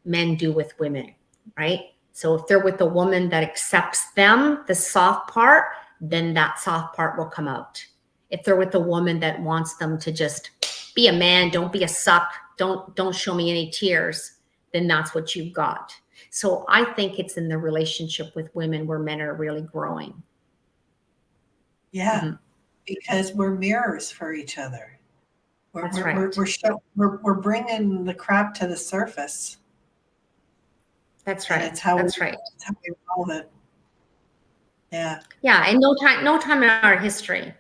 men do with women, right? So if they're with a woman that accepts them, the soft part, then that soft part will come out. If they're with a woman that wants them to just be a man, don't be a suck, don't show me any tears, then that's what you've got. So I think it's in the relationship with women where men are really growing. Yeah, because we're mirrors for each other. That's right. We're bringing the crap to the surface. That's right. And it's how That's we, right. it's how we evolve it. Yeah. Yeah, and no time in our history,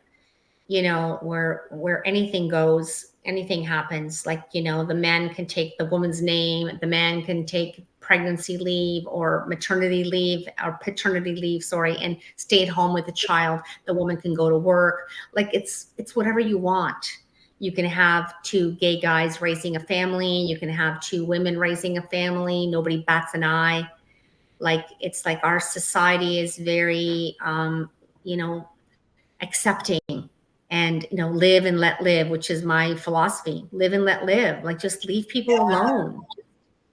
where anything goes, anything happens. Like, the man can take the woman's name, the man can take pregnancy leave or maternity leave or paternity leave, and stay at home with the child. The woman can go to work. Like it's whatever you want. You can have two gay guys raising a family. You can have two women raising a family. Nobody bats an eye. Like, it's like our society is very, accepting and, live and let live, which is my philosophy. Live and let live. Like, just leave people alone.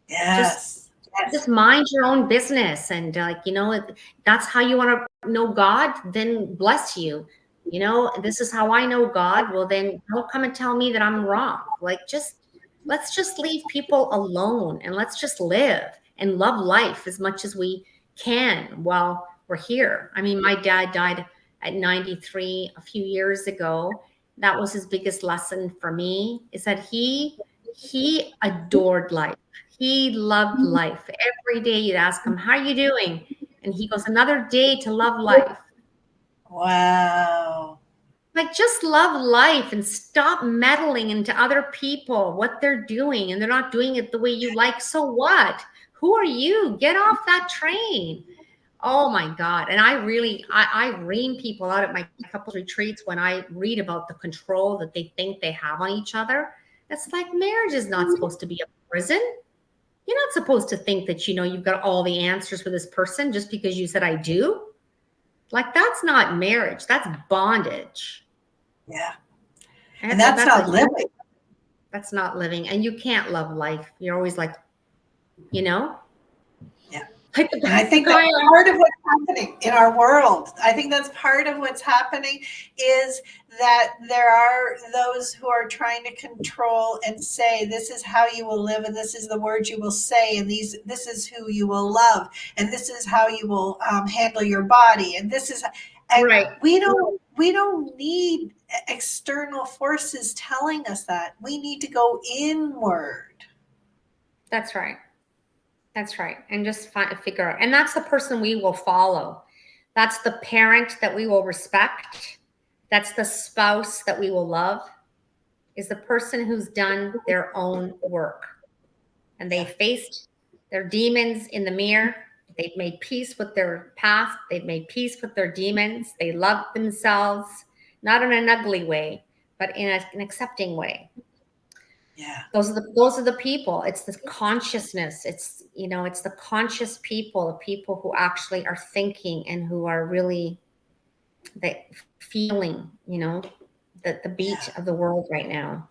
Yes. Just mind your own business. And that's how you want to know God, then bless you. This is how I know God. Well, then don't come and tell me that I'm wrong. Like, let's just leave people alone and let's just live and love life as much as we can while we're here. I mean, my dad died at 93 a few years ago. That was his biggest lesson for me, is that he adored life. He loved life. Every day you'd ask him, how are you doing? And he goes, another day to love life. Wow. Like, just love life and stop meddling into other people, what they're doing, and they're not doing it the way you like. So what? Who are you? Get off that train. Oh my God. And I ream people out at my couples retreats when I read about the control that they think they have on each other. It's like, marriage is not supposed to be a prison. You're not supposed to think that, you've got all the answers for this person just because you said I do. Like, that's not marriage. That's bondage. Yeah. And that's not living. That's not living. And you can't love life. You're always like, Yeah. Like, and I think that's part of what's happening in our world. I think that's part of what's happening, is that there are those who are trying to control and say, this is how you will live, and this is the words you will say, and this is who you will love, and this is how you will handle your body, and this is, and right. We don't need external forces telling us that. We need to go inward. That's right. That's right. And just figure out. And that's the person we will follow. That's the parent that we will respect. That's the spouse that we will love, is the person who's done their own work. And they faced their demons in the mirror. They've made peace with their past. They've made peace with their demons. They love themselves, not in an ugly way, but in an accepting way. Yeah. Those are the people. It's the consciousness. It's, it's the conscious people, the people who actually are thinking and who are really feeling, the beat of the world right now.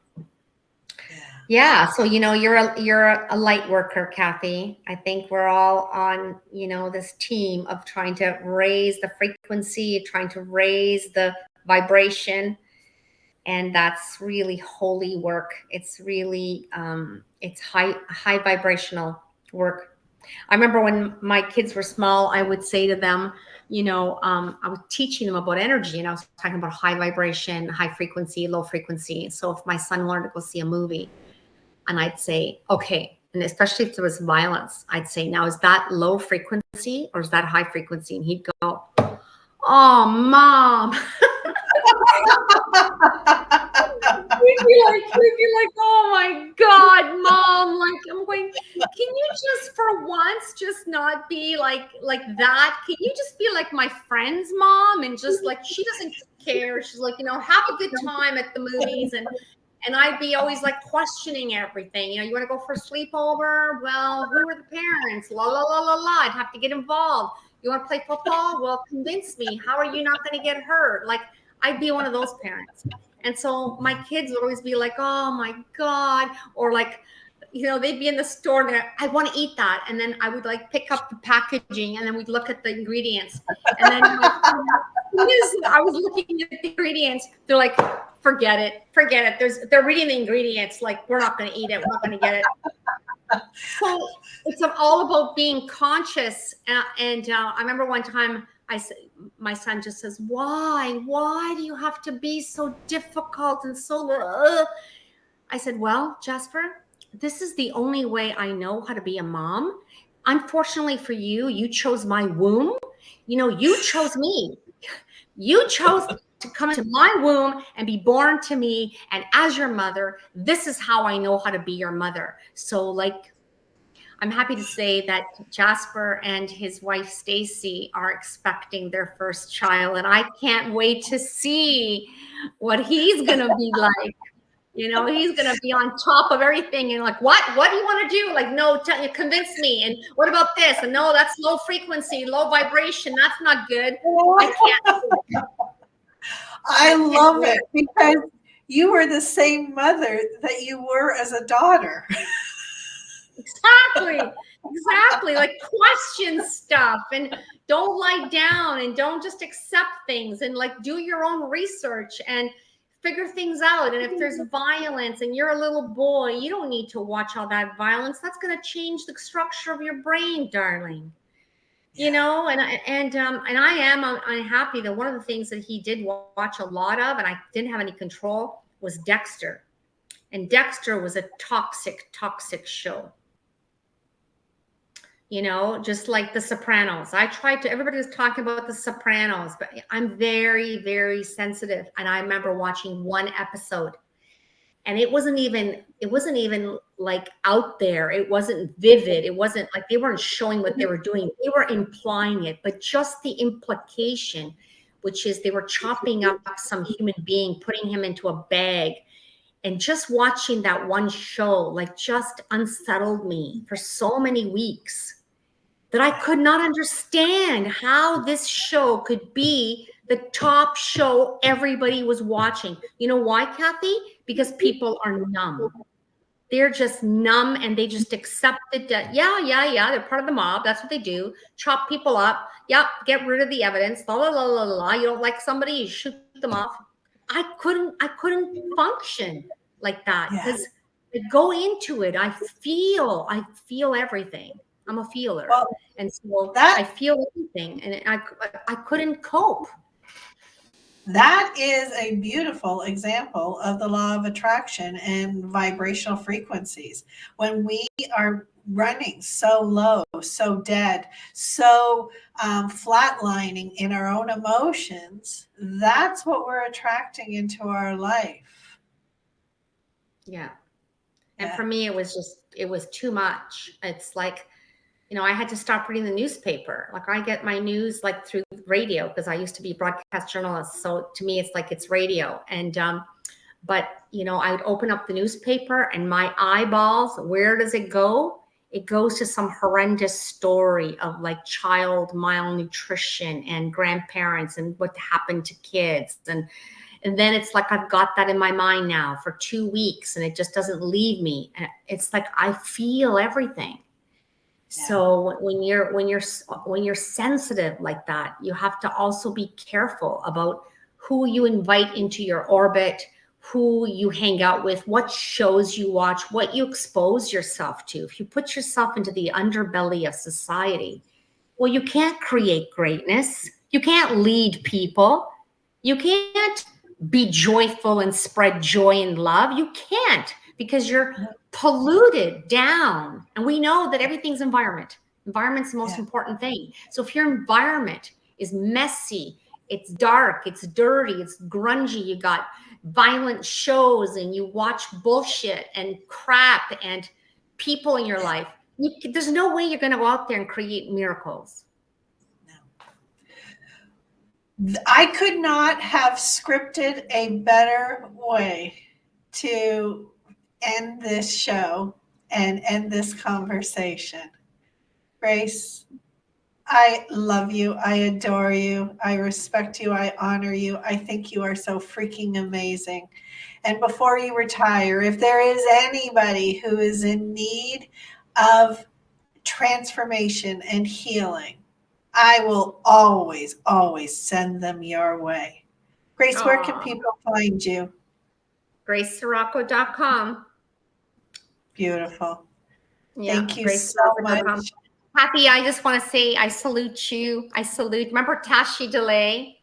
Yeah. So, you're a light worker, Kathy. I think we're all on, this team of trying to raise the frequency, trying to raise the vibration. And that's really holy work. It's really, it's high vibrational work. I remember when my kids were small, I would say to them, I was teaching them about energy, and I was talking about high vibration, high frequency, low frequency. So if my son wanted to go see a movie, and I'd say, okay, and especially if there was violence, I'd say, now, is that low frequency or is that high frequency? And he'd go, oh, Mom. We'd be like, oh my God, Mom. Like, I'm going, can you just for once just not be like that? Can you just be like my friend's mom? And just like, she doesn't care. She's like, have a good time at the movies. And I'd be always like questioning everything. You want to go for a sleepover? Well, who are the parents? La, la, la, la, la. I'd have to get involved. You want to play football? Well, convince me. How are you not going to get hurt? Like, I'd be one of those parents. And so my kids would always be like, oh my God. Or like, they'd be in the store and I want to eat that. And then I would like pick up the packaging and then we'd look at the ingredients. And then I was looking at the ingredients. They're like, forget it. They're reading the ingredients. Like, we're not going to eat it. We're not going to get it. So it's all about being conscious. And I remember one time my son just says, why do you have to be so difficult and so, I said, well, Jasper, this is the only way I know how to be a mom. Unfortunately for you, you chose my womb. You chose me. You chose to come into my womb and be born to me. And as your mother, this is how I know how to be your mother. So, like, I'm happy to say that Jasper and his wife Stacy are expecting their first child, and I can't wait to see what he's gonna be like. He's gonna be on top of everything and like, what do you want to do? Like, no, convince me. And what about this? And no, that's low frequency, low vibration. That's not good. I can't. I love it because you were the same mother that you were as a daughter. Exactly. Like, question stuff and don't lie down and don't just accept things, and like do your own research and figure things out. And if there's violence and you're a little boy, you don't need to watch all that violence. That's going to change the structure of your brain, darling. And I'm happy that one of the things that he did watch a lot of, and I didn't have any control, was Dexter. And Dexter was a toxic show. Just like The Sopranos. Everybody was talking about The Sopranos, but I'm very, very sensitive. And I remember watching one episode, and it wasn't even like out there. It wasn't vivid. It wasn't like they weren't showing what they were doing. They were implying it, but just the implication, which is they were chopping up some human being, putting him into a bag. And just watching that one show, like, just unsettled me for so many weeks that I could not understand how this show could be the top show everybody was watching. You know why, Kathy? Because people are numb. They're just numb, and they just accepted that, yeah, they're part of the mob. That's what they do. Chop people up. Yep, get rid of the evidence. La, la, la, la, la. You don't like somebody, you shoot them off. I couldn't function like that because I go into it. I feel everything. I'm a feeler. Well, and so I feel everything, and I couldn't cope. That is a beautiful example of the law of attraction and vibrational frequencies. When we are running so low, so dead, so flatlining in our own emotions, that's what we're attracting into our life. Yeah. And for me, it was too much. It's like, I had to stop reading the newspaper. Like, I get my news like through radio because I used to be a broadcast journalist. So to me, it's like it's radio. And, but I would open up the newspaper and my eyeballs, where does it go? It goes to some horrendous story of like child malnutrition and grandparents and what happened to kids. And then it's like I've got that in my mind now for 2 weeks, and it just doesn't leave me. And it's like I feel everything. Yeah. So when you're sensitive like that, you have to also be careful about who you invite into your orbit, who you hang out with, what shows you watch, what you expose yourself to. If you put yourself into the underbelly of society, well, you can't create greatness. You can't lead people. You can't be joyful and spread joy and love. You can't, because you're polluted down. And we know that everything's environment. Environment's the most important thing. So if your environment is messy, it's dark, it's dirty, it's grungy, you got violent shows and you watch bullshit and crap and people in your life, there's no way you're going to go out there and create miracles. I could not have scripted a better way to end this show and end this conversation. Grace, I love you. I adore you. I respect you. I honor you. I think you are so freaking amazing. And before you retire, if there is anybody who is in need of transformation and healing, I will always, always send them your way. Grace, where can people find you? GraceCirocco.com. Beautiful. Yeah, Thank you Grace so much. Kathy, I just want to say I salute you. I salute. Remember Tashi Delay?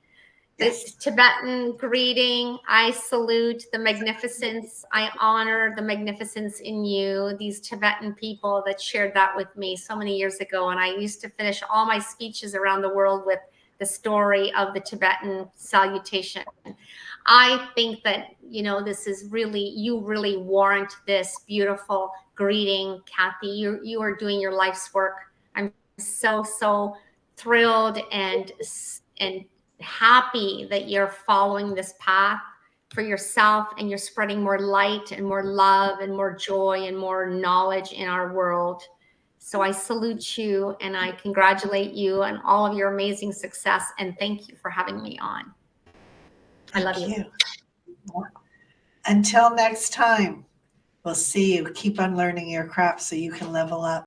This Yes. Tibetan greeting. I salute the magnificence. I honor the magnificence in you. These Tibetan people that shared that with me so many years ago. And I used to finish all my speeches around the world with the story of the Tibetan salutation. I think that, you know, this is really, you really warrant this beautiful greeting, Kathy. You are doing your life's work. I'm so thrilled and happy that you're following this path for yourself, and you're spreading more light and more love and more joy and more knowledge in our world. So I salute you and I congratulate you on all of your amazing success, and thank you for having me on. I love you. Until next time, we'll see you. Keep unlearning your crap so you can level up.